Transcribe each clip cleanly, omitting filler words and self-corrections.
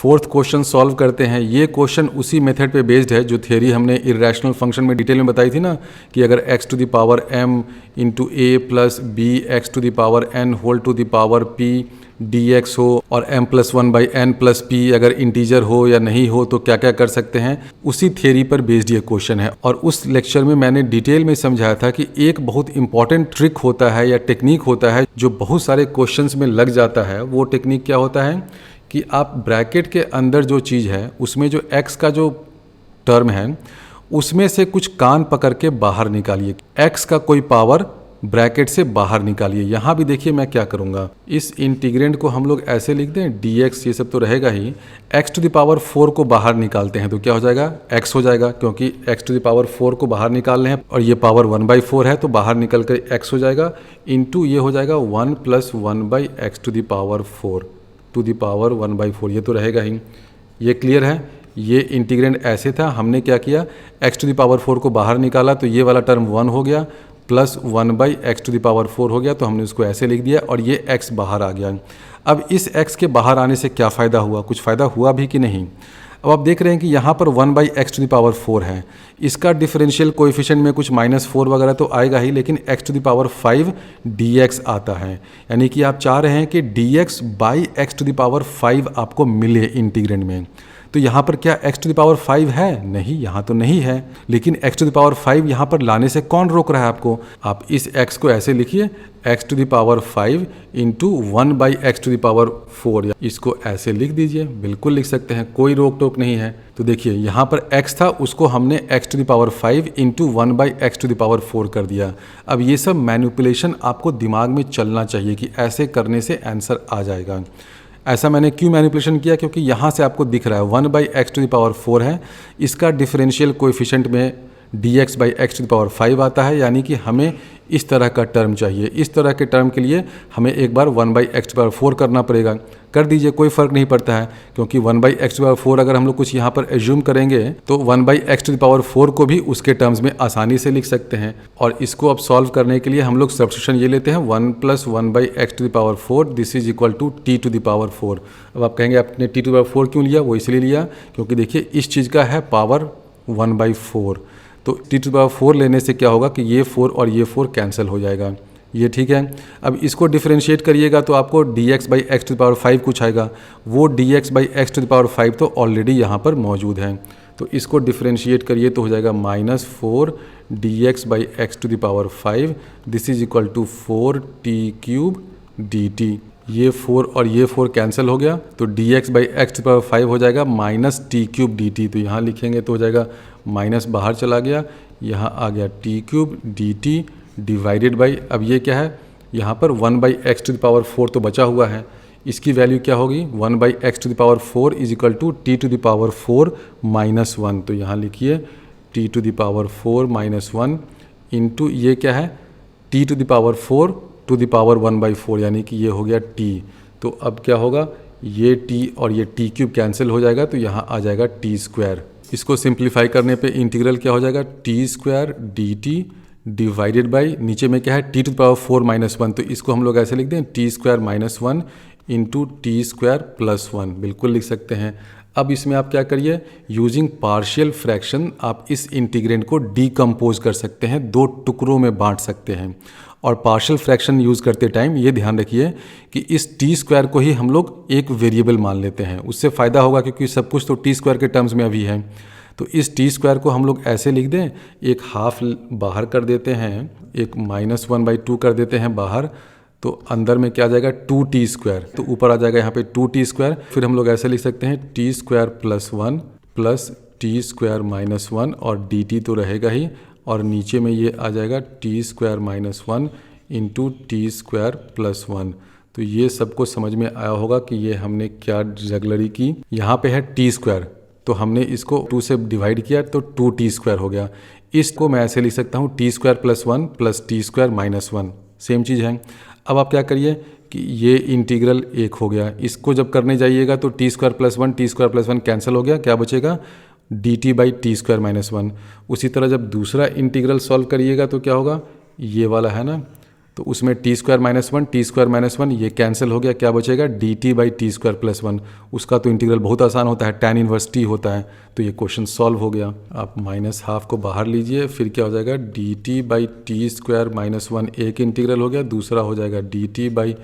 Fourth question solve करते हैं। ये क्वेश्चन उसी मेथड पे बेस्ड है जो थियरी हमने इरेशनल फंक्शन में डिटेल में बताई थी ना, कि अगर x to the power m into a plus b x to the power n whole to the power p dx हो और m plus one by n plus p अगर इंटीजर हो या नहीं हो तो क्या क्या कर सकते हैं, उसी थियरी पर बेस्ड ये क्वेश्चन है। और उस लेक्चर में मैंने डिटेल में समझाया था कि एक बहुत इंपॉर्टेंट ट्रिक होता है या टेक्निक होता है जो बहुत सारे क्वेश्चंस में लग जाता है। वो टेक्निक क्या होता है कि आप ब्रैकेट के अंदर जो चीज़ है उसमें जो x का जो टर्म है उसमें से कुछ कान पकड़ के बाहर निकालिए, x का कोई पावर ब्रैकेट से बाहर निकालिए। यहाँ भी देखिए मैं क्या करूँगा, इस इंटीग्रेंड को हम लोग ऐसे लिख दें dx, ये सब तो रहेगा ही, x टू द पावर 4 को बाहर निकालते हैं तो क्या हो जाएगा, x हो जाएगा, क्योंकि x टू द पावर 4 को बाहर निकाल रहे हैं और ये पावर 1/4 है तो बाहर निकल कर x हो जाएगा, इंटू ये हो जाएगा 1 plus 1/x to the power 4 to the power 1/4, ये तो रहेगा ही। ये क्लियर है। ये इंटीग्रेंड ऐसे था, हमने क्या किया, x टू द पावर 4 को बाहर निकाला तो ये वाला टर्म 1 हो गया, plus 1/x to the power 4 हो गया तो हमने उसको ऐसे लिख दिया और ये x बाहर आ गया। अब इस x के बाहर आने से क्या फ़ायदा हुआ, कुछ फ़ायदा हुआ भी कि नहीं। अब आप देख रहे हैं कि यहाँ पर 1/x टू द पावर 4 है, इसका डिफरेंशियल कोएफिशिएंट में कुछ -4 वगैरह तो आएगा ही, लेकिन x to the power 5 dx आता है, यानी कि आप चाह रहे हैं कि dx by x to the power 5 आपको मिले इंटीग्रेंड में। तो यहाँ पर क्या x टू द पावर 5 है, नहीं, यहाँ तो नहीं है, लेकिन x टू द पावर 5 यहाँ पर लाने से कौन रोक रहा है आपको। आप इस x को ऐसे लिखिए, x to the power 5 into 1/x to the power 4, या इसको ऐसे लिख दीजिए, बिल्कुल लिख सकते हैं, कोई रोक टोक नहीं है। तो देखिए यहाँ पर x था, उसको हमने x to the power 5 into 1/x to the power 4 कर दिया। अब ये सब मैनिपुलेशन आपको दिमाग में चलना चाहिए कि ऐसे करने से आंसर आ जाएगा। ऐसा मैंने क्यों मैनिपुलेशन किया, क्योंकि यहाँ से आपको दिख रहा है 1/x टू द पावर 4 है, इसका डिफरेंशियल कोएफिशिएंट में dx by x to the power 5 आता है, यानी कि हमें इस तरह का टर्म चाहिए। इस तरह के टर्म के लिए हमें एक बार 1/x टू द पावर 4 करना पड़ेगा। कर दीजिए, कोई फ़र्क नहीं पड़ता है, क्योंकि 1/x टू द पावर 4 अगर हम लोग कुछ यहाँ पर एज्यूम करेंगे तो 1/x टू द पावर 4 को भी उसके टर्म्स में आसानी से लिख सकते हैं। और इसको अब सॉल्व करने के लिए हम लोग सब्स्टिट्यूशन ये लेते हैं, 1 plus 1/x to the power 4 this is equal to t to the power 4। अब आप कहेंगे आपने t टू द पावर 4 क्यों लिया, वो इसलिए लिया क्योंकि देखिए इस चीज़ का है पावर 1/4, तो t टू द पावर 4 लेने से क्या होगा कि ये 4 और ये 4 कैंसिल हो जाएगा, ये ठीक है। अब इसको डिफरेंशिएट करिएगा तो आपको dx by x to the power 5 कुछ आएगा, वो dx by x to the power 5 तो ऑलरेडी यहाँ पर मौजूद है, तो इसको डिफरेंशिएट करिए तो हो जाएगा -4 dx by x to the power 5 this is equal to 4t³ dt। ये 4 और ये 4 कैंसिल हो गया तो dx by x to the power 5 हो जाएगा -t³ dt। तो यहाँ लिखेंगे तो हो जाएगा माइनस बाहर चला गया, यहाँ आ गया t³ dt डिवाइडेड बाई, अब ये क्या है, यहाँ पर 1/x टू द पावर 4 तो बचा हुआ है, इसकी वैल्यू क्या होगी, 1/x to the power 4 is equal to t to the power 4 -1। तो यहाँ लिखिए t to the power 4 -1 into ये क्या है, t to the power 4 to the power 1/4, यानी कि ये हो गया t। तो अब क्या होगा, ये t और ये t³ कैंसिल हो जाएगा तो यहाँ आ जाएगा t²। इसको सिंप्लीफाई करने पे इंटीग्रल क्या हो जाएगा, t² dt डिवाइडेड बाई, नीचे में क्या है t टू द पावर 4 -1, तो इसको हम लोग ऐसे लिख दें t² -1 इंटू t² +1, बिल्कुल लिख सकते हैं। अब इसमें आप क्या करिए, यूजिंग पार्शियल फ्रैक्शन आप इस इंटीग्रेंड को डीकम्पोज कर सकते हैं, दो टुकड़ों में बांट सकते हैं। और पार्शियल फ्रैक्शन यूज़ करते टाइम ये ध्यान रखिए कि इस t² को ही हम लोग एक वेरिएबल मान लेते हैं, उससे फ़ायदा होगा क्योंकि सब कुछ तो t² के टर्म्स में अभी है। तो इस t² को हम लोग ऐसे लिख दें, एक हाफ बाहर कर देते हैं, एक -1/2 कर देते हैं बाहर, तो अंदर में क्या आ जाएगा 2t², तो ऊपर आ जाएगा यहाँ पे 2t²। फिर हम लोग ऐसे लिख सकते हैं t² +1 प्लस t² -1 और dt तो रहेगा ही, और नीचे में ये आ जाएगा t² -1 इंटू t² +1। तो ये सबको समझ में आया होगा कि ये हमने क्या जगलरी की। यहाँ पे है t², तो हमने इसको 2 से डिवाइड किया तो 2t² हो गया। इसको मैं ऐसे लिख सकता हूँ t² +1 प्लस t² -1, सेम चीज़ है। अब आप क्या करिए कि ये इंटीग्रल 1 हो गया, इसको जब करने जाइएगा तो t² +1 t² +1 कैंसिल हो गया, क्या बचेगा dt बाई t² -1। उसी तरह जब दूसरा इंटीग्रल सॉल्व करिएगा तो क्या होगा, ये वाला है ना, तो उसमें टी स्क्वायर माइनस वन ये कैंसिल हो गया, क्या बचेगा D t by t square plus one. उसका तो इंटीग्रल बहुत आसान होता है, tan इनवर्स टी होता है, तो ये क्वेश्चन सॉल्व हो गया। आप माइनस हाफ को बाहर लीजिए, फिर क्या हो जाएगा d t by t square minus one एक इंटीग्रल हो गया, दूसरा हो जाएगा d t by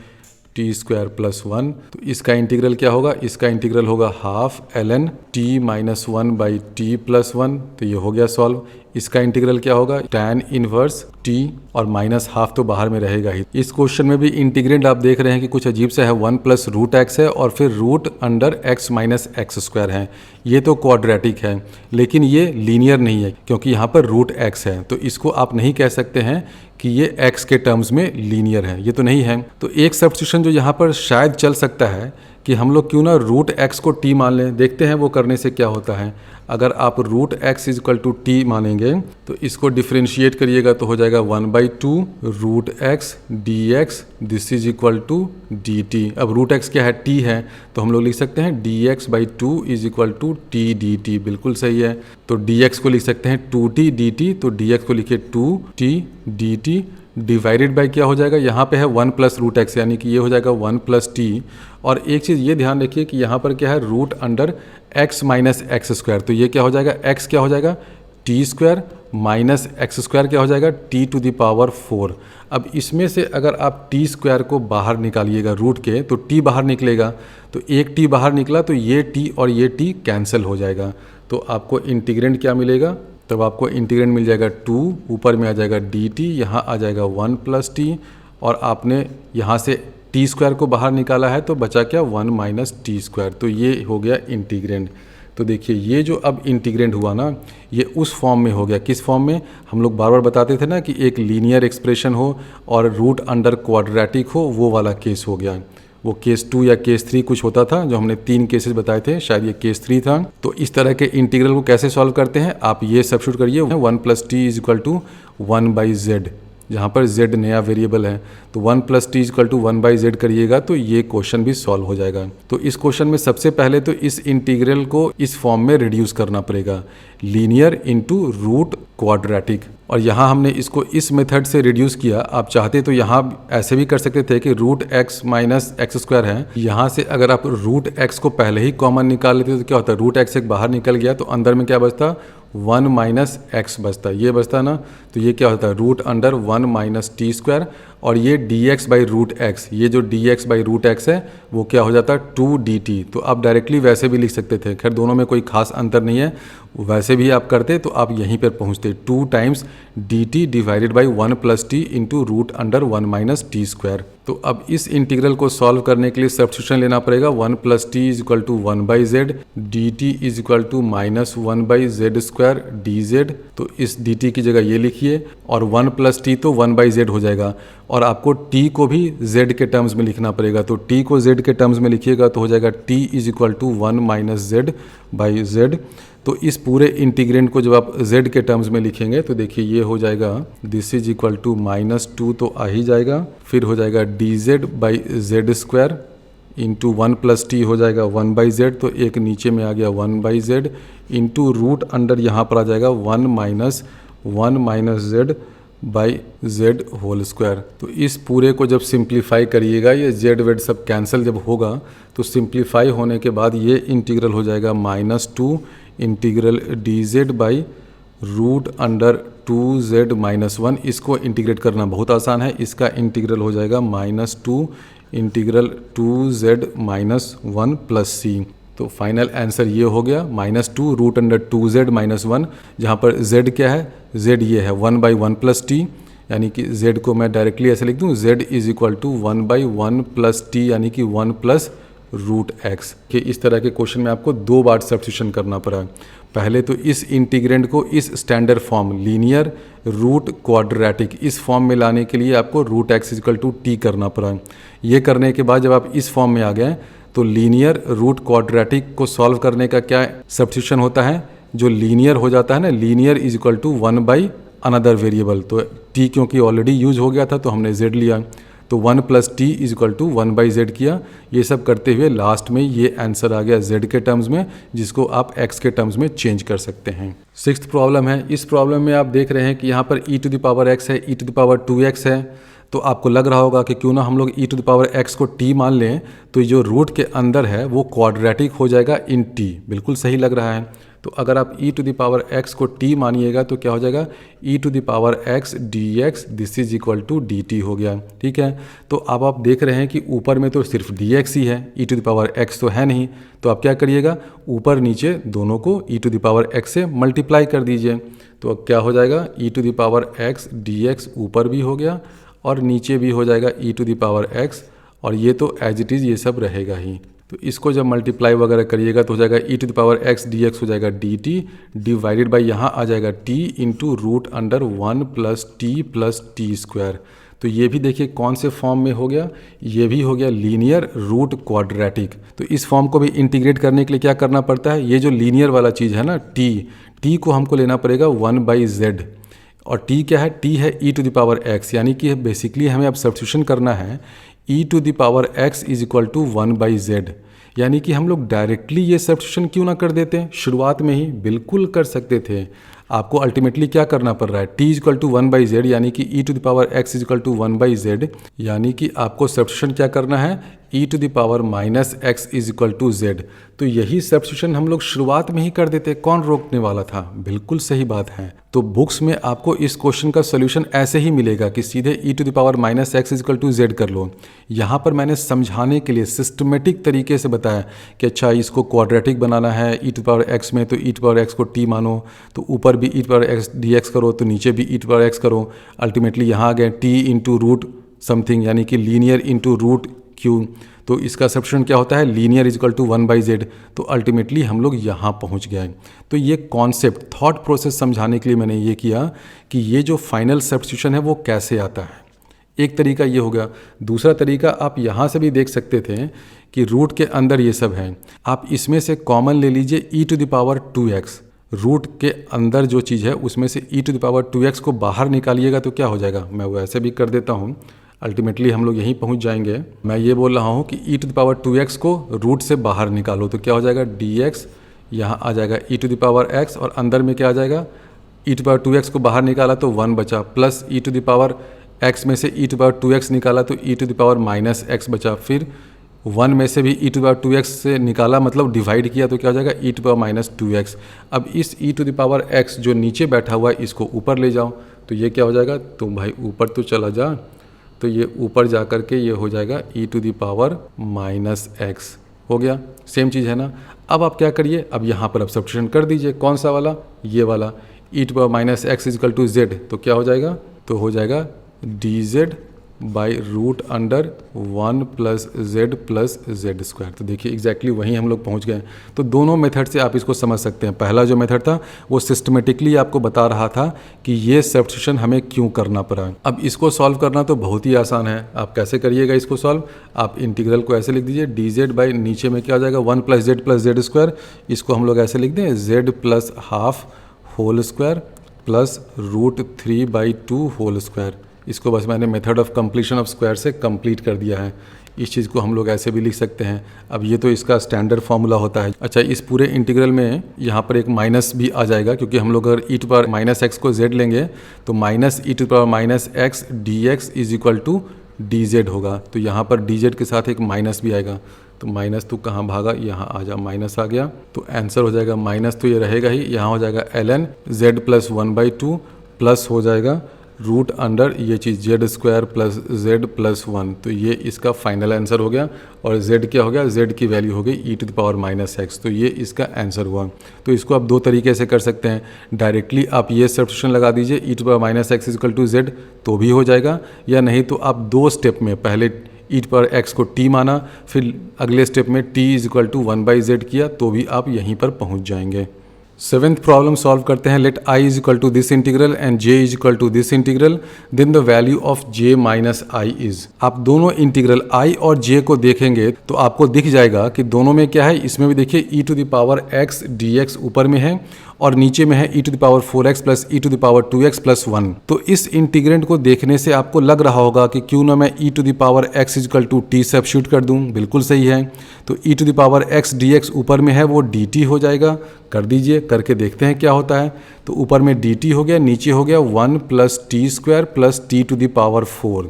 t square plus one. तो इसका इंटीग्रल क्या होगा, इसका इंटीग्रल होगा half l n t minus one by t plus one, तो ये हो गया सॉल्व। इसका इंटीग्रल क्या होगा tan इनवर्स t, और माइनस हाफ तो बाहर में रहेगा ही। इस क्वेश्चन में भी इंटीग्रेंड आप देख रहे हैं कि कुछ अजीब सा है, 1 प्लस रूट एक्स है और फिर root under x minus x square है। ये तो क्वाड्रेटिक है, लेकिन ये लीनियर नहीं है क्योंकि यहाँ पर रूट x है, तो इसको आप नहीं कह सकते हैं कि ये x के टर्म्स में लीनियर है, ये तो नहीं है। तो एक सब्स्टिट्यूशन जो यहाँ पर शायद चल सकता है कि हम लोग क्यों ना रूट x को t मान लें, देखते हैं वो करने से क्या होता है। अगर आप root x is equal to t मानेंगे तो इसको डिफ्रेंशिएट करिएगा तो हो जाएगा 1/2 root x d x, this is equal to d t. अब रूट x क्या है, t है, तो हम लोग लिख सकते हैं dx/2 is equal to t d t, बिल्कुल सही है। तो dx को लिख सकते हैं 2t dt, तो dx को लिखिए 2t dt डिवाइडेड बाय क्या हो जाएगा, यहाँ पे है 1 प्लस रूट एक्स, यानी कि ये हो जाएगा 1 प्लस टी। और एक चीज़ ये ध्यान रखिए कि यहाँ पर क्या है root under x minus x square, तो ये क्या हो जाएगा x क्या हो जाएगा t square minus x square क्या हो जाएगा t टू द पावर 4। अब इसमें से अगर आप टी स्क्वायर को बाहर निकालिएगा रूट के, तो t बाहर निकलेगा, तो एक t बाहर निकला तो ये t और ये t कैंसिल हो जाएगा, तो आपको इंटीग्रेंड क्या मिलेगा, तब आपको इंटीग्रेंड मिल जाएगा 2, ऊपर में आ जाएगा डी टी, यहाँ आ जाएगा 1 प्लस टी, और आपने यहाँ से टी स्क्वायर को बाहर निकाला है तो बचा क्या 1 माइनस टी स्क्वायर, तो ये हो गया इंटीग्रेंड। तो देखिए ये जो अब इंटीग्रेंड हुआ ना, ये उस फॉर्म में हो गया, किस फॉर्म में, हम लोग बार बार बताते थे ना कि एक लीनियर एक्सप्रेशन हो और रूट अंडर क्वाड्रेटिक हो, वो वाला केस हो गया। वो केस 2 या केस 3 कुछ होता था, जो हमने 3 केसेस बताए थे, शायद ये केस 3 था। तो इस तरह के इंटीग्रल को कैसे सॉल्व करते हैं, आप ये सब्स्टिट्यूट करिए 1 plus t is equal to 1/z, जहाँ पर z नया वेरिएबल है, तो 1 plus T equal to 1/z करिएगा तो ये क्वेश्चन भी सॉल्व हो जाएगा। तो इस क्वेश्चन में सबसे पहले तो इस इंटीग्रल को इस फॉर्म में रिड्यूस करना पड़ेगा, लीनियर इनटू रूट क्वाड्रेटिक, और यहाँ हमने इसको इस मेथड से रिड्यूस किया। आप चाहते तो यहाँ ऐसे भी कर सकते थे कि root x minus x square है, यहाँ से अगर आप रूट x को पहले ही कॉमन निकाल लेते तो क्या होता है, रूट x एक बाहर निकल गया तो अंदर में क्या बचता 1 माइनस एक्स बचता, ये बचता ना, तो ये क्या होता है root under 1 minus t square, और ये dx बाई रूट एक्स, ये जो dx बाई रूट एक्स है वो क्या हो जाता है 2 dt। तो आप डायरेक्टली वैसे भी लिख सकते थे, खैर दोनों में कोई खास अंतर नहीं है, वैसे भी आप करते तो आप यहीं पर पहुंचते 2 times dt divided by 1 plus t into root under 1 minus t square. तो अब इस इंटीग्रल को सॉल्व करने के लिए सब्स्टिट्यूशन लेना पड़ेगा, 1 plus t is equal to 1/z, d t is equal to minus 1/z square dz, तो इस dt की जगह ये लिखिए, और 1 प्लस टी तो 1/z हो जाएगा, और आपको t को भी z के टर्म्स में लिखना पड़ेगा, तो t को z के टर्म्स में लिखिएगा तो हो जाएगा t is equal to 1 minus z by z। तो इस पूरे इंटीग्रेंड को जब आप z के टर्म्स में लिखेंगे तो देखिए ये हो जाएगा दिस इज इक्वल टू -2 तो आ ही जाएगा, फिर हो जाएगा dz by z square into 1 plus T हो जाएगा 1/z, तो एक नीचे में आ गया 1/z इंटू रूट अंडर यहाँ पर आ जाएगा 1 minus z by z whole square. तो इस पूरे को जब सिंप्लीफाई करिएगा, ये z वेड सब कैंसिल जब होगा तो सिंप्लीफाई होने के बाद ये इंटीग्रल हो जाएगा -2 integral dz by root under 2z minus 1। इसको इंटीग्रेट करना बहुत आसान है, इसका इंटीग्रल हो जाएगा -2 integral 2z minus 1 plus c। तो फाइनल आंसर ये हो गया -2 रूट अंडर 2z माइनस 1, जहाँ पर z क्या है, z ये है 1/1 प्लस टी, यानी कि z को मैं डायरेक्टली ऐसे लिख दूँ z is equal to 1/1 plus t, यानी कि 1 प्लस रूट एक्स के। इस तरह के क्वेश्चन में आपको 2 बार सब्स्टिट्यूशन करना पड़ा। पहले तो इस इंटीग्रेंड को इस standard form linear root quadratic इस फॉर्म में लाने के लिए आपको root x equal to t करना पड़ा। ये करने के बाद जब आप इस फॉर्म में आ गए तो लीनियर रूट क्वाड्रेटिक को सॉल्व करने का क्या सब्स्टिट्यूशन होता है, जो लीनियर हो जाता है ना, linear is equal to 1 by another variable. तो टी क्योंकि ऑलरेडी यूज हो गया था तो हमने z लिया, तो 1 plus t is equal to 1/z किया। ये सब करते हुए लास्ट में ये आंसर आ गया z के टर्म्स में, जिसको आप x के टर्म्स में चेंज कर सकते हैं। 6th प्रॉब्लम है। इस प्रॉब्लम में आप देख रहे हैं कि यहाँ पर e to the power x है, e to the power 2x है। तो आपको लग रहा होगा कि क्यों ना हम लोग e to the power x को t मान लें, तो ये जो रूट के अंदर है वो क्वाड्रेटिक हो जाएगा इन t। बिल्कुल सही लग रहा है। तो अगर आप e to the power x को t मानिएगा तो क्या हो जाएगा, e to the power x dx this is equal to dt हो गया। ठीक है, तो अब आप देख रहे हैं कि ऊपर में तो सिर्फ dx ही है, e to the power x तो है नहीं। तो आप क्या करिएगा, ऊपर नीचे दोनों को e to the power x से मल्टीप्लाई कर दीजिए। तो अब क्या हो जाएगा, e to the power x dx ऊपर भी हो गया और नीचे भी हो जाएगा e to the power x, और ये तो एज इट इज़ ये सब रहेगा ही। तो इसको जब मल्टीप्लाई वगैरह करिएगा तो हो जाएगा e to the power x dx हो जाएगा dt डिवाइडेड बाई यहाँ आ जाएगा t into root under 1 plus t square. तो ये भी देखिए कौन से फॉर्म में हो गया, ये भी हो गया लीनियर रूट क्वाड्रेटिक। तो इस फॉर्म को भी इंटीग्रेट करने के लिए क्या करना पड़ता है, ये जो लीनियर वाला चीज़ है ना t को हमको लेना पड़ेगा 1/z, और t क्या है, t है e to the power x, यानी कि बेसिकली हमें अब सब्स्टिट्यूशन करना है e to the power x is equal to 1/z। यानी कि हम लोग डायरेक्टली ये सब्स्टिट्यूशन क्यों ना कर देते हैं, शुरुआत में ही बिल्कुल कर सकते थे। आपको अल्टीमेटली क्या करना पड़ रहा है, t is equal to 1/z यानी कि e to the power x is equal to 1/z, यानी कि आपको सब्स्टिट्यूशन क्या करना है, e to the power minus x is equal to z। तो यही सब्स्टिट्यूशन हम लोग शुरुआत में ही कर देते, कौन रोकने वाला था। बिल्कुल सही बात है। तो बुक्स में आपको इस क्वेश्चन का सोल्यूशन ऐसे ही मिलेगा कि सीधे e to the power minus x is equal to z कर लो। यहाँ पर मैंने समझाने के लिए सिस्टमेटिक तरीके से बताया कि अच्छा इसको क्वाड्रेटिक बनाना है e to the power x में, तो e to the power x को t मानो, तो ऊपर भी e to the power x dx करो, तो नीचे भी e to the power x करो। अल्टीमेटली यहाँ आ गए t इंटू रूट समथिंग, यानी कि लीनियर इंटू रूट q। तो इसका सब्स्टिट्यूशन क्या होता है, लीनियर इजिकल टू 1/z। तो अल्टीमेटली हम लोग यहाँ पहुँच गए। तो ये कॉन्सेप्ट थॉट प्रोसेस समझाने के लिए मैंने ये किया कि ये जो फाइनल सब्स्टिट्यूशन है वो कैसे आता है। एक तरीका ये हो गया। दूसरा तरीका आप यहाँ से भी देख सकते थे कि रूट के अंदर ये सब है, आप इसमें से कॉमन ले लीजिए e to the power 2x। Root के अंदर जो चीज़ है उसमें से e to the power 2x को बाहर निकालिएगा तो क्या हो जाएगा, मैं वैसे भी कर देता हूँ, अल्टीमेटली हम लोग यहीं पहुँच जाएंगे। मैं ये बोल रहा हूँ कि e to the power 2x को रूट से बाहर निकालो तो क्या हो जाएगा, dx यहाँ आ जाएगा e to the power x, और अंदर में क्या आ जाएगा, e to the power 2x को बाहर निकाला तो 1 बचा, plus e to the power x में से e to the power 2x निकाला तो e to the power minus x बचा, फिर 1 में से भी e to the power 2x से निकाला मतलब डिवाइड किया तो क्या हो जाएगा e to the power minus 2x। अब इस e to the power x जो नीचे बैठा हुआ है इसको ऊपर ले जाओ तो ये क्या हो जाएगा, तो भाई ऊपर तो चला जा, तो ये ऊपर जा कर के ये हो जाएगा e to the power minus x हो गया। सेम चीज़ है ना। अब आप क्या करिए, अब यहाँ पर अब सब्स्टिट्यूशन कर दीजिए, कौन सा वाला, ये वाला e to power minus x is equal to z। तो क्या हो जाएगा, तो हो जाएगा dz by root under 1 plus z square. तो देखिए एग्जैक्टली वहीं हम लोग पहुँच गए। तो दोनों मेथड से आप इसको समझ सकते हैं। पहला जो मेथड था वो सिस्टमेटिकली आपको बता रहा था कि ये सब्स्टिट्यूशन हमें क्यों करना पड़ा। अब इसको सॉल्व करना तो बहुत ही आसान है। आप कैसे करिएगा इसको सॉल्व, आप इंटीग्रल को ऐसे लिख दीजिए dz बाई नीचे में क्या आ जाएगा 1 प्लस z स्क्वायर, इसको हम लोग ऐसे लिख दें z plus half whole square plus root 3/2 whole square. इसको बस मैंने method of completion of square से कंप्लीट कर दिया है। इस चीज़ को हम लोग ऐसे भी लिख सकते हैं। अब ये तो इसका स्टैंडर्ड फार्मूला होता है। अच्छा, इस पूरे इंटीग्रल में यहाँ पर एक माइनस भी आ जाएगा, क्योंकि हम लोग अगर e to power minus x को z लेंगे तो minus e to power minus x dx is equal to dz होगा। तो यहाँ पर dz के साथ एक माइनस भी आएगा, तो माइनस तो कहाँ भागा, यहाँ आ जा, माइनस आ गया। तो आंसर हो जाएगा माइनस तो ये रहेगा ही, यहाँ हो जाएगा ln z प्लस 1/2 प्लस हो जाएगा रूट अंडर ये चीज़ Z square plus Z plus 1। तो ये इसका फाइनल आंसर हो गया। और z क्या हो गया, z की वैल्यू हो गई e to the power minus x. तो ये इसका आंसर हुआ। तो इसको आप दो तरीके से कर सकते हैं। डायरेक्टली आप ये सब्स्टिट्यूशन लगा दीजिए e to the power minus x equal to z तो भी हो जाएगा, या नहीं तो आप दो स्टेप में पहले e टू पावर x को t माना, फिर अगले स्टेप में t is equal to 1/z किया तो भी आप यहीं पर पहुँच जाएंगे। 7th प्रॉब्लम सॉल्व करते हैं। Let i is equal to this integral and j is equal to this integral, then the value of j minus i is. आप दोनों इंटीग्रल i और j को देखेंगे तो आपको दिख जाएगा कि दोनों में क्या है। इसमें भी देखिए e to the power x dx ऊपर में है और नीचे में है e to the power 4x plus e to the power 2x plus 1। तो इस इंटीग्रेंट को देखने से आपको लग रहा होगा कि क्यों ना मैं e to the power x is equal to t substitute कर दूं। बिल्कुल सही है। तो e to the power x dx ऊपर में है वो dt हो जाएगा। कर दीजिए, करके देखते हैं क्या होता है। तो ऊपर में dt हो गया, नीचे हो गया 1 plus t square plus t to the power 4।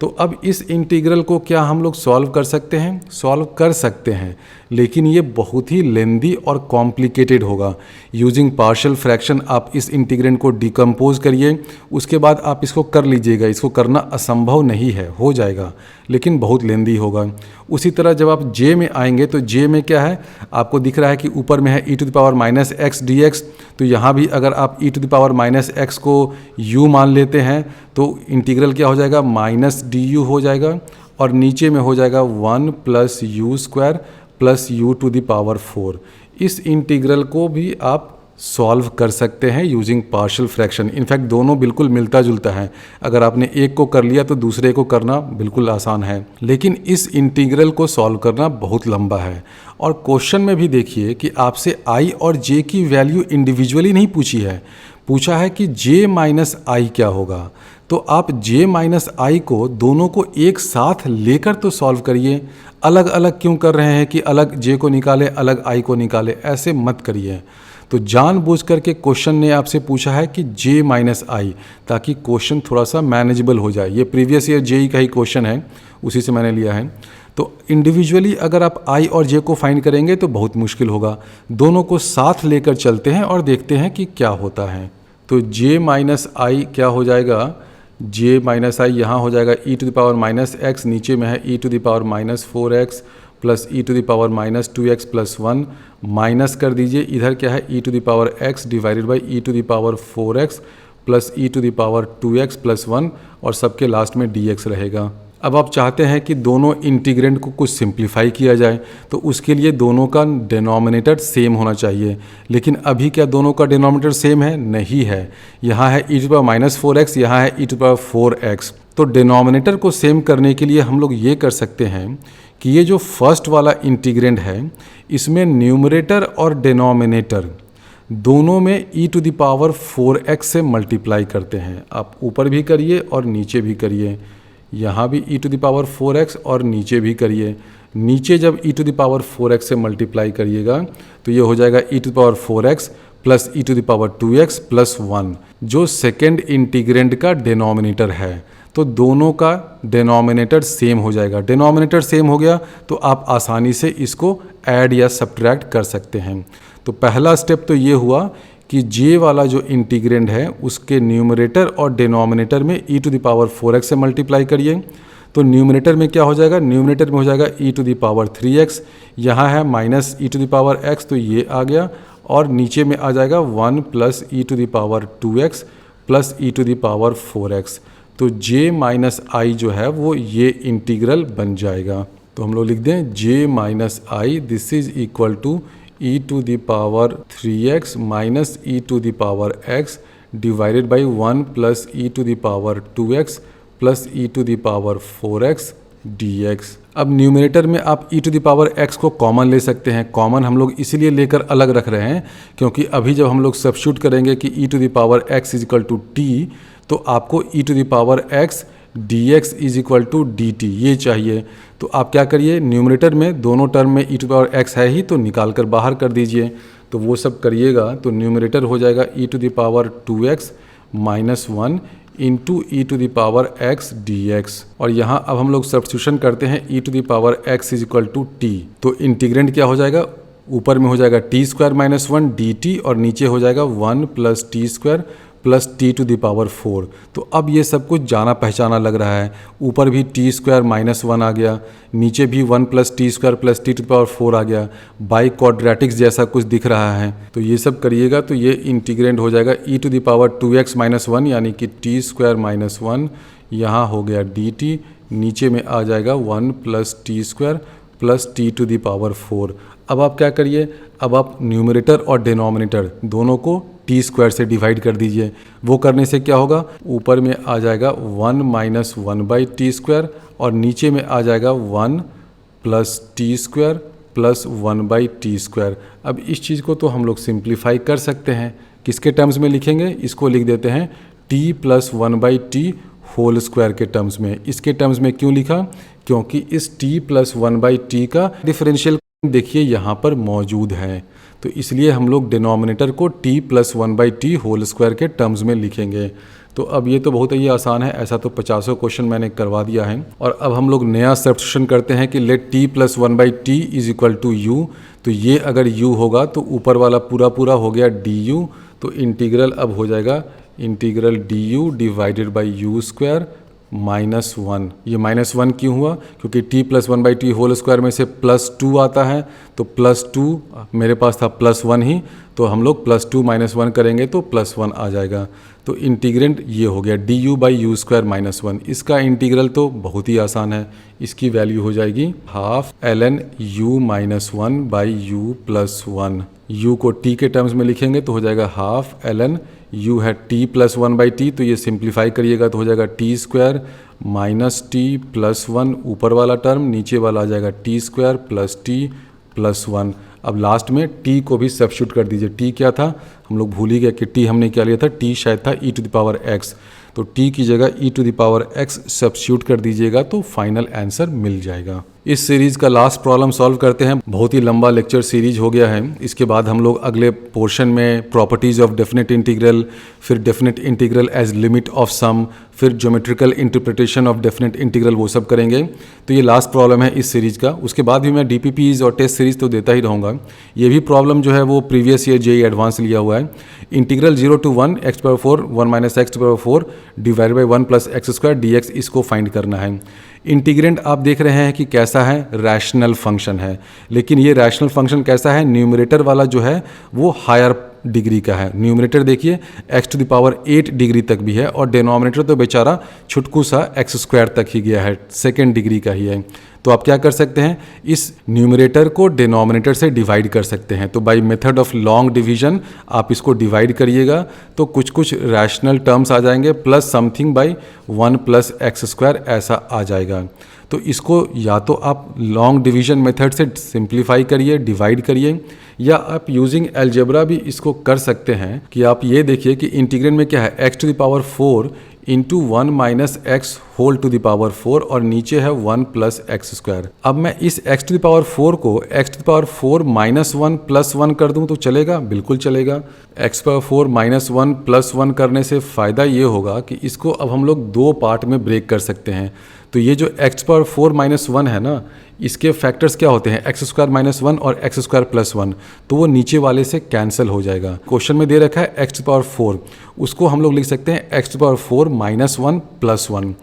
तो अब इस इंटीग्रल को क्या हम लोग सॉल्व कर सकते हैं? सॉल्व कर सकते हैं, लेकिन ये बहुत ही लेंदी और कॉम्प्लिकेटेड होगा। यूजिंग पार्शियल फ्रैक्शन आप इस इंटीग्रेंड को डिकम्पोज करिए, उसके बाद आप इसको कर लीजिएगा। इसको करना असंभव नहीं है, हो जाएगा, लेकिन बहुत लेंदी होगा। उसी तरह जब आप जे में आएंगे तो जे में क्या है, आपको दिख रहा है कि ऊपर में है e to the power minus x d x. तो यहाँ भी अगर आप e to the power minus x को u मान लेते हैं तो इंटीग्रल क्या हो जाएगा, माइनस डी यू हो जाएगा, और नीचे में हो जाएगा 1 plus u square plus u to the power 4। इस इंटीग्रल को भी आप सॉल्व कर सकते हैं यूजिंग पार्शियल फ्रैक्शन। इनफैक्ट दोनों बिल्कुल मिलता जुलता है, अगर आपने एक को कर लिया तो दूसरे को करना बिल्कुल आसान है। लेकिन इस इंटीग्रल को सॉल्व करना बहुत लंबा है, और क्वेश्चन में भी देखिए कि आपसे i और j की वैल्यू इंडिविजुअली नहीं पूछी है, पूछा है कि j माइनस आई क्या होगा। तो आप j माइनस आई को दोनों को एक साथ लेकर तो सॉल्व करिए। अलग अलग क्यों कर रहे हैं कि अलग j को निकाले अलग i को निकाले, ऐसे मत करिए। तो जानबूझ करके क्वेश्चन ने आपसे पूछा है कि j माइनस आई, ताकि क्वेश्चन थोड़ा सा मैनेजेबल हो जाए। ये प्रीवियस ईयर जेई का ही क्वेश्चन है, उसी से मैंने लिया है। तो इंडिविजुअली अगर आप i और j को फाइंड करेंगे तो बहुत मुश्किल होगा। दोनों को साथ लेकर चलते हैं और देखते हैं कि क्या होता है। तो j माइनस आई क्या हो जाएगा, j माइनस आई यहाँ हो जाएगा e to the power minus x, नीचे में है e to the power minus 4x plus e to the power minus 2x plus 1, minus कर दीजिए, इधर क्या है e to the power x divided by e to the power 4x plus e to the power 2x plus 1, और सबके last में dx रहेगा। अब आप चाहते हैं कि दोनों इंटीग्रेंड को कुछ सिंप्लीफाई किया जाए, तो उसके लिए दोनों का डिनोमिनेटर सेम होना चाहिए। लेकिन अभी क्या दोनों का डिनोमिनेटर सेम है? नहीं है। यहाँ है e to the power minus 4x, यहाँ है e to the power 4x। तो डिनोमिनेटर को सेम करने के लिए हम लोग ये कर सकते हैं कि ये जो फर्स्ट वाला इंटीग्रेंड है, इसमें न्यूमरेटर और डिनोमिनेटर दोनों में e to the power 4x से मल्टीप्लाई करते हैं। आप ऊपर भी करिए और नीचे भी करिए, यहाँ भी e to the power 4x और नीचे भी करिए। नीचे जब e to the power 4x से मल्टीप्लाई करिएगा तो ये हो जाएगा e to the power 4x plus e to the power 2x plus 1, जो सेकेंड इंटीग्रेंड का डिनोमिनेटर है। तो दोनों का डिनोमिनेटर सेम हो जाएगा। डिनोमिनेटर सेम हो गया तो आप आसानी से इसको ऐड या सब्ट्रैक्ट कर सकते हैं। तो पहला स्टेप तो ये हुआ कि j वाला जो इंटीग्रेंड है उसके न्यूमरेटर और डिनोमिनेटर में e to the power 4x से मल्टीप्लाई करिए। तो न्यूमरेटर में क्या हो जाएगा, न्यूमरेटर में हो जाएगा e to the power 3x, यहाँ है minus e to the power x, तो ये आ गया, और नीचे में आ जाएगा 1 plus e to the power 2x plus e to the power 4x। तो j माइनस आई जो है वो ये इंटीग्रल बन जाएगा। तो हम लोग लिख दें j minus i, this is equal to e to the power 3x minus e to the power x divided by 1 plus e to the power 2x plus e to the power 4x dx। अब numerator में आप e to the power x को common ले सकते हैं। Common हम लोग इसीलिए लेकर अलग रख रहे हैं क्योंकि अभी जब हम लोग सब्स्टिट्यूट करेंगे कि e to the power x is equal to t, तो आपको e to the power x dx is equal to dt ये चाहिए। तो आप क्या करिए, न्यूमरेटर में दोनों टर्म में e to the power x है ही, तो निकाल कर बाहर कर दीजिए। तो वो सब करिएगा तो न्यूमरेटर हो जाएगा e to the power 2x minus 1 into e to the power x dx। और यहाँ अब हम लोग सब्स्टिट्यूशन करते हैं e to the power x is equal to t। तो इंटीग्रेंड क्या हो जाएगा, ऊपर में हो जाएगा टी स्क्वायर माइनस 1 dt और नीचे हो जाएगा 1 plus t square plus t to the power 4। तो अब ये सब कुछ जाना पहचाना लग रहा है। ऊपर भी टी स्क्वायर माइनस 1 आ गया, नीचे भी 1 plus t square plus t to the power 4 आ गया, बाई क्वाड्रेटिक्स जैसा कुछ दिख रहा है। तो ये सब करिएगा तो ये इंटीग्रेंड हो जाएगा e to the power 2x minus 1 यानी कि टी स्क्वायर माइनस 1, यहाँ हो गया dt, नीचे में आ जाएगा 1 plus t square plus t to the power 4। अब आप क्या करिए, अब आप न्यूमरेटर और डिनोमिनेटर दोनों को टी स्क्वायर से डिवाइड कर दीजिए। वो करने से क्या होगा, ऊपर में आ जाएगा 1 माइनस 1 बाई टी स्क्वायर और नीचे में आ जाएगा 1 plus t square plus 1 by t square. अब इस चीज़ को तो हम लोग सिंप्लीफाई कर सकते हैं। किसके टर्म्स में लिखेंगे, इसको लिख देते हैं t plus 1 by t whole square के टर्म्स में। इसके टर्म्स में क्यों लिखा, क्योंकि इस t प्लस 1 बाई टी का डिफरेंशियल देखिए यहाँ पर मौजूद है, तो इसलिए हम लोग डिनोमिनेटर को t plus 1/t whole square के टर्म्स में लिखेंगे। तो अब ये तो बहुत ही आसान है, ऐसा तो 50 क्वेश्चन मैंने करवा दिया है। और अब हम लोग नया सब्स्टिट्यूशन करते हैं कि let t plus 1/t is equal to u। तो ये अगर u होगा तो ऊपर वाला पूरा पूरा हो गया du, तो इंटीग्रल अब हो जाएगा integral du divided by you square -1। ये -1 क्यों हुआ? क्योंकि t plus 1/t whole square में से +2 आता है, तो +2 मेरे पास था +1 ही, तो हम लोग +2 -1 करेंगे तो +1 आ जाएगा। तो इंटीग्रेंट ये हो गया du बाई यू स्क्वायर -1। इसका इंटीग्रल तो बहुत ही आसान है, इसकी वैल्यू हो जाएगी half ln u -1 by u plus 1। u को t के टर्म्स में लिखेंगे तो हो जाएगा हाफ ln u है t प्लस 1/t, तो ये सिंप्लीफाई करिएगा तो हो जाएगा t square minus T plus 1, ऊपर वाला टर्म, नीचे वाला आ जाएगा t square plus t plus 1। अब लास्ट में t को भी सब्स्टिट्यूट कर दीजिए। t क्या था? हम लोग भूल ही गए कि t हमने क्या लिया था, t शायद था e to the power x, तो t की जगह e to the power x substitute कर दीजिएगा तो फाइनल आंसर मिल जाएगा। इस सीरीज़ का लास्ट प्रॉब्लम सॉल्व करते हैं। बहुत ही लंबा लेक्चर सीरीज हो गया है। इसके बाद हम लोग अगले पोर्शन में प्रॉपर्टीज़ ऑफ डेफिनेट इंटीग्रल, फिर definite integral as limit of sum, फिर geometrical interpretation of definite integral, वो सब करेंगे। तो ये लास्ट प्रॉब्लम है इस सीरीज़ का। उसके बाद भी मैं DPPs और टेस्ट सीरीज़ तो देता ही रहूँगा। ये भी प्रॉब्लम जो है वो प्रीवियस ईयर JEE एडवांस लिया हुआ है। Integral 0 to 1 x⁴ 1 minus x⁴ divide by 1 plus x square dx, इसको फाइंड करना है। इंटीग्रेंट आप देख रहे हैं कि कैसा है, रैशनल फंक्शन है। लेकिन ये रैशनल फंक्शन कैसा है, न्यूमरेटर वाला जो है वो हायर डिग्री का है। न्यूमरेटर देखिए x⁴ डिग्री तक भी है, और डिनोमिनेटर तो बेचारा छुटकू सा x² तक ही गया है, सेकेंड डिग्री का ही है। तो आप क्या कर सकते हैं, इस न्यूमरेटर को डिनोमिनेटर से डिवाइड कर सकते हैं। तो by method of long division आप इसको डिवाइड करिएगा तो कुछ कुछ रैशनल टर्म्स आ जाएंगे, plus something bye 1 plus x², ऐसा आ जाएगा। तो इसको या तो आप लॉन्ग डिवीजन मेथड से सिंप्लीफाई करिए, डिवाइड करिए, या आप यूजिंग अलजेब्रा भी इसको कर सकते हैं। कि आप ये देखिए कि इंटीग्रेंट में क्या है, x⁴ into 1 minus x whole to the power 4, और नीचे है 1 प्लस x²। अब मैं इस x⁴ को x⁴ माइनस 1 प्लस 1 कर दूं तो चलेगा? बिल्कुल चलेगा। x⁴ माइनस 1 प्लस 1 करने से फ़ायदा ये होगा कि इसको अब हम लोग दो पार्ट में ब्रेक कर सकते हैं। तो ये जो x⁴ माइनस 1 है ना, इसके फैक्टर्स क्या होते हैं, x² माइनस 1 और x² प्लस 1, तो वो नीचे वाले से कैंसिल हो जाएगा। क्वेश्चन में दे रखा है x⁴, उसको हम लोग लिख सकते हैं x⁴ माइनस 1 प्लस 1।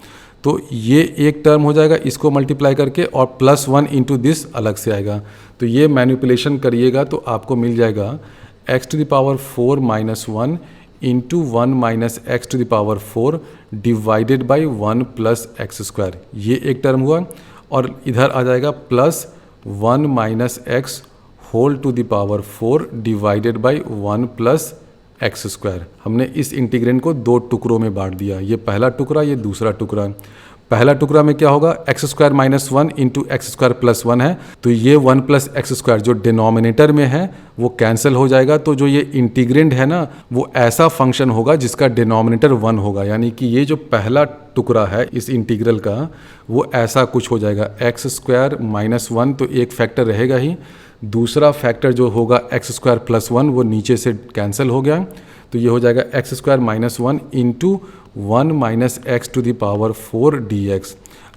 तो ये एक टर्म हो जाएगा, इसको मल्टीप्लाई करके, और प्लस 1 इंटू दिस अलग से आएगा। तो ये मैनिपुलेशन करिएगा तो आपको मिल जाएगा x⁴ minus 1 into 1 minus x⁴ divided by 1 plus x²। ये एक टर्म हुआ, और इधर आ जाएगा plus 1 minus x whole to the power 4 divided by 1 plus x²। हमने इस इंटीग्रेंट को दो टुकड़ों में बांट दिया, ये पहला टुकड़ा, ये दूसरा टुकड़ा। पहला टुकड़ा में क्या होगा, x² minus 1 into x² plus 1 है, तो ये 1 प्लस x² जो डिनोमिनेटर में है वो कैंसिल हो जाएगा। तो जो ये इंटीग्रेंट है ना, वो ऐसा फंक्शन होगा जिसका डिनोमिनेटर 1 होगा, यानी कि ये जो पहला टुकड़ा है इस इंटीग्रल का वो ऐसा कुछ हो जाएगा, x² माइनस 1, तो एक फैक्टर रहेगा ही, दूसरा फैक्टर जो होगा x² प्लस 1 वो नीचे से कैंसिल हो गया। तो ये हो जाएगा x² minus 1 into 1 minus x to the power 4 dx।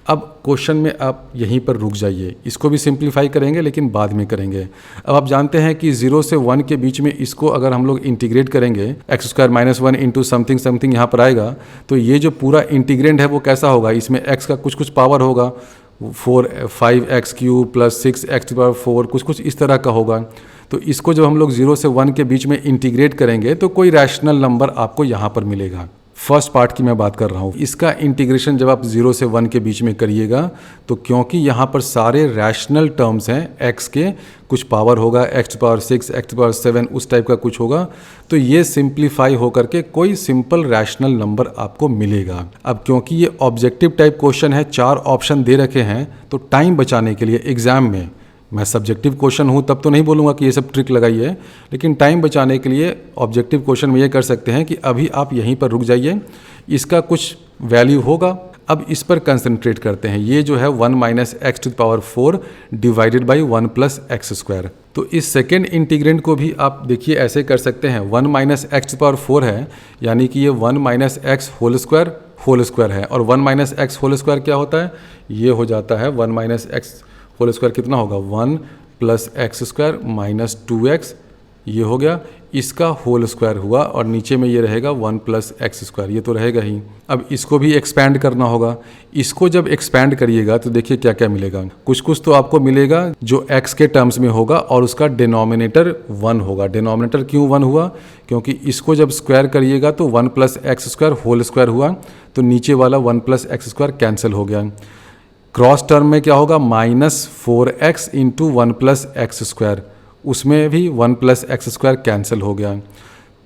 अब क्वेश्चन में आप यहीं पर रुक जाइए, इसको भी सिंप्लीफाई करेंगे लेकिन बाद में करेंगे। अब आप जानते हैं कि 0 से 1 के बीच में इसको अगर हम लोग इंटीग्रेट करेंगे, x² minus 1 into something something यहाँ पर आएगा, तो ये जो पूरा इंटीग्रेंट है वो कैसा होगा, इसमें x का कुछ कुछ पावर होगा, 5x³ प्लस 6x⁴ कुछ कुछ इस तरह का होगा। तो इसको जब हम लोग 0 से 1 के बीच में इंटीग्रेट करेंगे तो कोई रैशनल नंबर आपको यहाँ पर मिलेगा। फर्स्ट पार्ट की मैं बात कर रहा हूँ। इसका इंटीग्रेशन जब आप 0 से 1 के बीच में करिएगा तो क्योंकि यहाँ पर सारे रैशनल टर्म्स हैं, x के कुछ पावर होगा, x⁴, x⁴, उस टाइप का कुछ होगा, तो ये सिंप्लीफाई होकर के कोई सिंपल रैशनल नंबर आपको मिलेगा। अब क्योंकि ये ऑब्जेक्टिव टाइप क्वेश्चन है, 4 ऑप्शन दे रखे हैं, तो टाइम बचाने के लिए एग्जाम में, मैं सब्जेक्टिव क्वेश्चन हूँ तब तो नहीं बोलूँगा कि ये सब ट्रिक लगाइए, लेकिन टाइम बचाने के लिए ऑब्जेक्टिव क्वेश्चन में ये कर सकते हैं कि अभी आप यहीं पर रुक जाइए, इसका कुछ वैल्यू होगा, अब इस पर कंसंट्रेट करते हैं। ये जो है 1 minus x to the power 4 divided by 1 plus x square. तो इस सेकेंड इंटीग्रेंड को भी आप देखिए ऐसे कर सकते हैं, 1 minus x to the power 4 है, यानी कि ये 1 माइनस एक्स होल स्क्वायर है। और 1 माइनस एक्स होल स्क्वायर क्या होता है, ये हो जाता है 1 माइनस एक्स होल स्क्वायर कितना होगा, 1 plus x square minus 2x, ये हो गया, इसका होल स्क्वायर हुआ और नीचे में ये रहेगा 1 प्लस एक्स स्क्वायर, ये तो रहेगा ही। अब इसको भी एक्सपैंड करना होगा। इसको जब एक्सपैंड करिएगा तो देखिए क्या क्या मिलेगा। कुछ तो आपको मिलेगा जो x के टर्म्स में होगा और उसका डिनोमिनेटर 1 होगा। डिनोमिनेटर क्यों 1 हुआ, क्योंकि इसको जब स्क्वायर करिएगा तो 1 plus x square whole square हुआ, तो नीचे वाला 1 प्लस एक्स स्क्वायर कैंसिल हो गया। क्रॉस टर्म में क्या होगा, minus 4x into 1 plus x square, उसमें भी 1 प्लस एक्स स्क्वायर कैंसिल हो गया।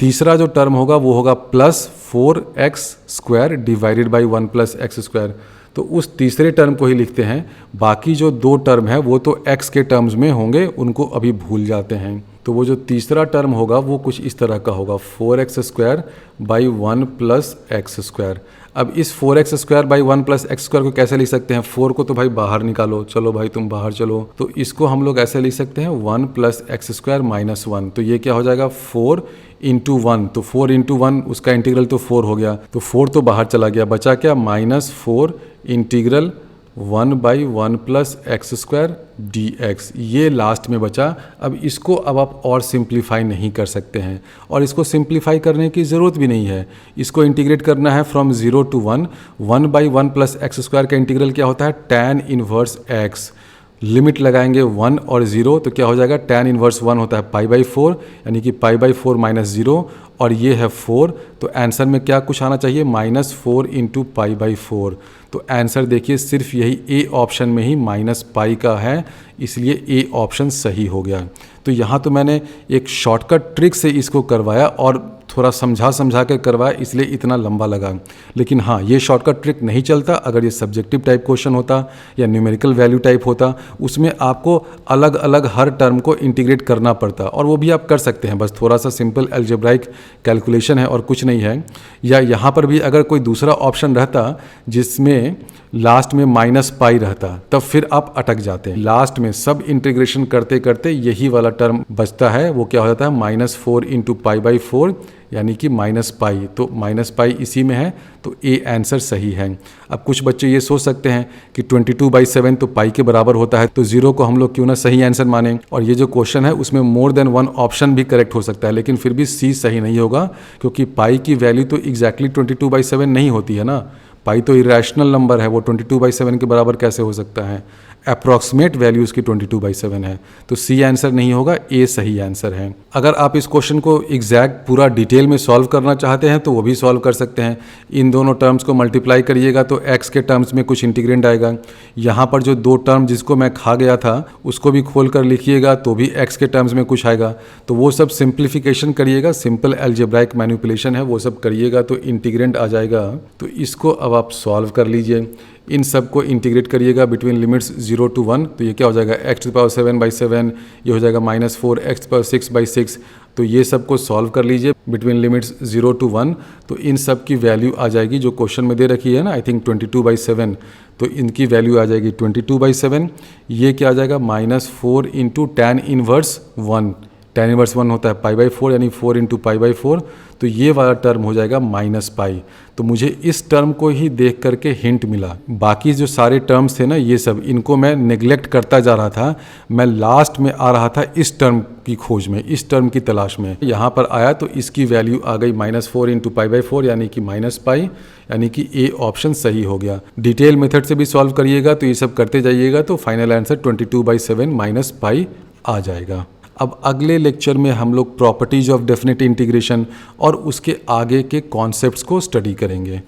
तीसरा जो टर्म होगा वो होगा plus 4x square divided by 1 plus x square. तो उस तीसरे टर्म को ही लिखते हैं। बाकी जो दो टर्म है वो तो x के टर्म्स में होंगे, उनको अभी भूल जाते हैं। तो वो जो तीसरा टर्म होगा वो कुछ इस तरह का होगा, 4x square by 1 plus x square. अब इस 4x square by 1 plus x square को कैसे लिख सकते हैं, 4 को तो भाई बाहर निकालो, चलो भाई तुम बाहर चलो, तो इसको हम लोग ऐसे लिख सकते हैं 1 प्लस एक्स स्क्वायर माइनस 1। तो ये क्या हो जाएगा, 4 इंटू 1, तो 4 इंटू 1 उसका इंटीग्रल तो 4 हो गया, तो 4 तो बाहर चला गया, बचा क्या, minus 4 integral 1 by 1 plus x square D x, ये लास्ट में बचा। अब इसको अब आप और सिंप्लीफाई नहीं कर सकते हैं, और इसको सिंप्लीफाई करने की ज़रूरत भी नहीं है। इसको इंटीग्रेट करना है from 0 to 1। 1 by 1 plus x square का इंटीग्रल क्या होता है, tan इनवर्स x। लिमिट लगाएंगे 1 और 0, तो क्या हो जाएगा, tan इनवर्स 1 होता है पाई बाई 4, यानी कि पाई बाई 4 माइनस 0, और ये है 4, तो आंसर में क्या कुछ आना चाहिए, माइनस 4 इंटू पाई बाई 4। तो आंसर देखिए सिर्फ यही ए ऑप्शन में ही माइनस पाई का है, इसलिए ए ऑप्शन सही हो गया। तो यहाँ तो मैंने एक शॉर्टकट ट्रिक से इसको करवाया और थोड़ा समझा कर करवाया, इसलिए इतना लंबा लगा। लेकिन हाँ, ये शॉर्टकट ट्रिक नहीं चलता अगर ये सब्जेक्टिव टाइप क्वेश्चन होता या न्यूमेरिकल वैल्यू टाइप होता, उसमें आपको अलग अलग हर टर्म को इंटीग्रेट करना पड़ता, और वो भी आप कर सकते हैं, बस थोड़ा सा सिंपल अलजेब्राइक कैलकुलेशन है और कुछ नहीं है। या यहाँ पर भी अगर कोई दूसरा ऑप्शन रहता जिसमें लास्ट में माइनस पाई रहता, तब फिर आप अटक जाते हैं। लास्ट में सब इंटीग्रेशन करते करते यही वाला टर्म बचता है, वो क्या हो जाता है, माइनस 4 इंटू पाई बाई 4, यानी कि माइनस पाई। तो माइनस पाई इसी में है, तो ए आंसर सही है। अब कुछ बच्चे ये सोच सकते हैं कि 22/7 तो पाई के बराबर होता है, तो 0 को हम लोग क्यों ना सही आंसर मानें। और ये जो क्वेश्चन है उसमें मोर देन 1 ऑप्शन भी करेक्ट हो सकता है, लेकिन फिर भी सी सही नहीं होगा, क्योंकि पाई की वैल्यू तो एग्जैक्टली 22/7 नहीं होती है ना। पाई तो इरेशनल नंबर है, वो 22/7 के बराबर कैसे हो सकता है। अप्रॉक्सीमेट वैल्यू उसकी 22/7 है, तो सी आंसर नहीं होगा, ए सही आंसर है। अगर आप इस क्वेश्चन को एग्जैक्ट पूरा डिटेल में सॉल्व करना चाहते हैं तो वो भी सॉल्व कर सकते हैं। इन दोनों टर्म्स को मल्टीप्लाई करिएगा तो एक्स के टर्म्स में कुछ इंटीग्रेंड आएगा। यहाँ पर जो दो टर्म जिसको मैं खा गया था उसको भी खोल कर लिखिएगा तो भी एक्स के टर्म्स में कुछ आएगा, तो वो सब सिंप्लीफिकेशन करिएगा, सिंपल अलजेब्राइक मैनिपुलेशन है, वो सब करिएगा तो इंटीग्रेंड आ जाएगा। तो इसको अब आप सॉल्व कर लीजिए, इन सब को इंटीग्रेट करिएगा बिटवीन लिमिट्स 0 टू 1, तो ये क्या हो जाएगा, x टू द पावर 7/7, ये हो जाएगा माइनस 4x पावर 6/6। तो ये सब को सॉल्व कर लीजिए बिटवीन लिमिट्स 0 टू 1, तो इन सब की वैल्यू आ जाएगी जो क्वेश्चन में दे रखी है ना, आई थिंक 22/7, तो इनकी वैल्यू आ जाएगी 22/7। ये क्या आ जाएगा, minus 4 into tan inverse 1, tan inverse 1 होता है पाई बाई 4, यानी 4 इंटू पाई बाई 4, तो ये वाला टर्म हो जाएगा माइनस पाई। तो मुझे इस टर्म को ही देख करके हिंट मिला, बाकी जो सारे टर्म्स थे ना ये सब, इनको मैं नेग्लेक्ट करता जा रहा था। मैं लास्ट में आ रहा था इस टर्म की खोज में, इस टर्म की तलाश में। यहाँ पर आया तो इसकी वैल्यू आ गई माइनस 4 इंटू पाई बाई 4, यानी कि माइनस पाई, यानी कि ए ऑप्शन सही हो गया। डिटेल मेथड से भी सॉल्व करिएगा तो ये सब करते जाइएगा तो फाइनल आंसर 22/7 माइनस पाई आ जाएगा। अब अगले लेक्चर में हम लोग प्रॉपर्टीज ऑफ डेफिनेट इंटीग्रेशन और उसके आगे के कॉन्सेप्ट्स को स्टडी करेंगे।